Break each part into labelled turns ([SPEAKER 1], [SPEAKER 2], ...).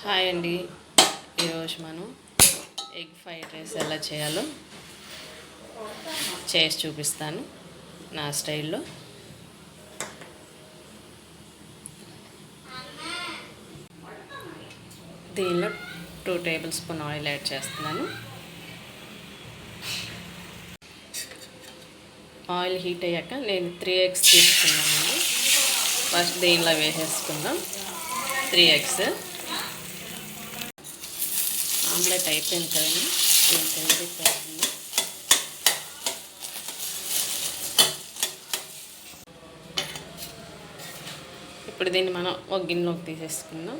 [SPEAKER 1] Hi అండి. ఈరోజు మనం ఎగ్ ఫ్రైడ్ రైస్ ఎలా చేయాలో చేసి చూపిస్తాను నా స్టైల్లో. దీనిలో 2 టేబుల్ స్పూన్ ఆయిల్ యాడ్ చేస్తున్నాను. ఆయిల్ హీట్ అయ్యాక నేను 3 ఎగ్స్ తీసుకున్నానండి. ఫస్ట్ దీనిలో వేసేసుకుందాం 3 ఎగ్స్. ఆమ్లెట్ అయిపోయింది కదండి, దీనికి అయిపోయింది. ఇప్పుడు దీన్ని మనం ఒక గిన్నెలోకి తీసేసుకుందాం.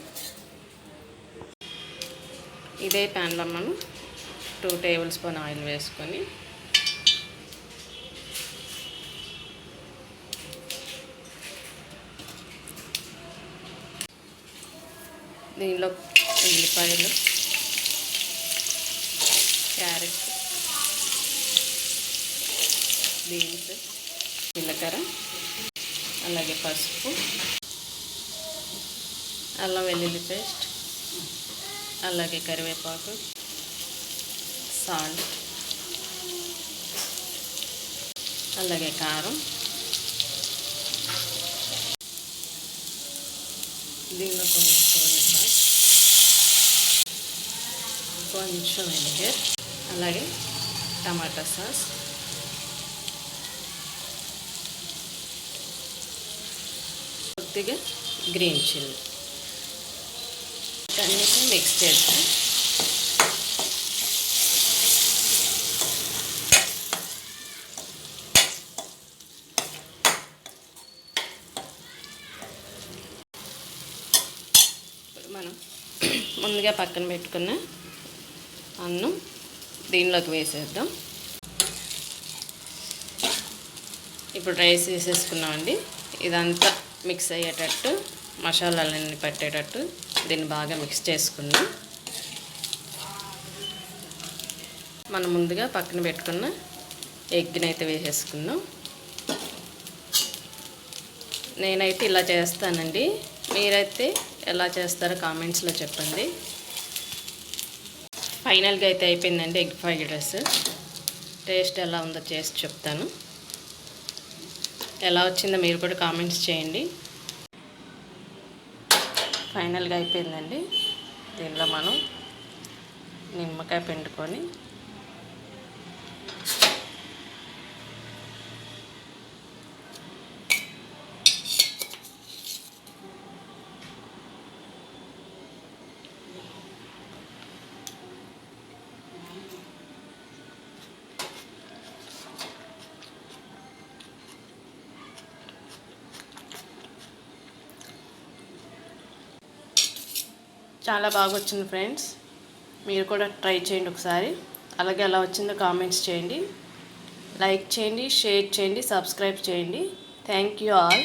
[SPEAKER 1] ఇదే ప్యాన్లో మనం 2 టేబుల్ స్పూన్ ఆయిల్ వేసుకొని దీనిలో ఉల్లిపాయలు, క్యారెట్, బీన్స్, జీలకర్ర, అలాగే పసుపు, అల్లం వెల్లుల్లి పేస్ట్, అలాగే కరివేపాకు, సాల్ట్, అలాగే కారం. దీనిలో కొంచెం సోయా సాస్, కొంచెం వెనిగర్, అలాగే టమాటా సాస్, కొద్దిగా గ్రీన్ చిల్లీ. అన్నిటిని మిక్స్ చేద్దాం. మనం ముందుగా పక్కన పెట్టుకున్న అన్నం దీనిలోకి వేసేద్దాం. ఇప్పుడు రైస్ వేసేసుకున్నామండి. ఇదంతా మిక్స్ అయ్యేటట్టు, మసాలాలన్నీ పట్టేటట్టు దీన్ని బాగా మిక్స్ చేసుకుందాం. మనం ముందుగా పక్కన పెట్టుకున్న ఎగ్ని అయితే వేసేసుకుందాం. నేనైతే ఇలా చేస్తానండి, మీరైతే ఎలా చేస్తారో కామెంట్స్లో చెప్పండి. ఫైనల్గా అయితే అయిపోయిందండి ఎగ్ ఫ్రైడ్ రైస్. టేస్ట్ ఎలా ఉందో చేసి చెప్తాను. ఎలా వచ్చిందో మీరు కూడా కామెంట్స్ చేయండి. ఫైనల్గా అయిపోయిందండి. దీనిలో మనం నిమ్మకాయ పిండుకొని చాలా బాగా వచ్చింది ఫ్రెండ్స్. మీరు కూడా ట్రై చేయండి ఒకసారి. అలాగే ఎలా వచ్చిందో కామెంట్స్ చేయండి, లైక్ చేయండి, షేర్ చేయండి, సబ్స్క్రైబ్ చేయండి. Thank you all.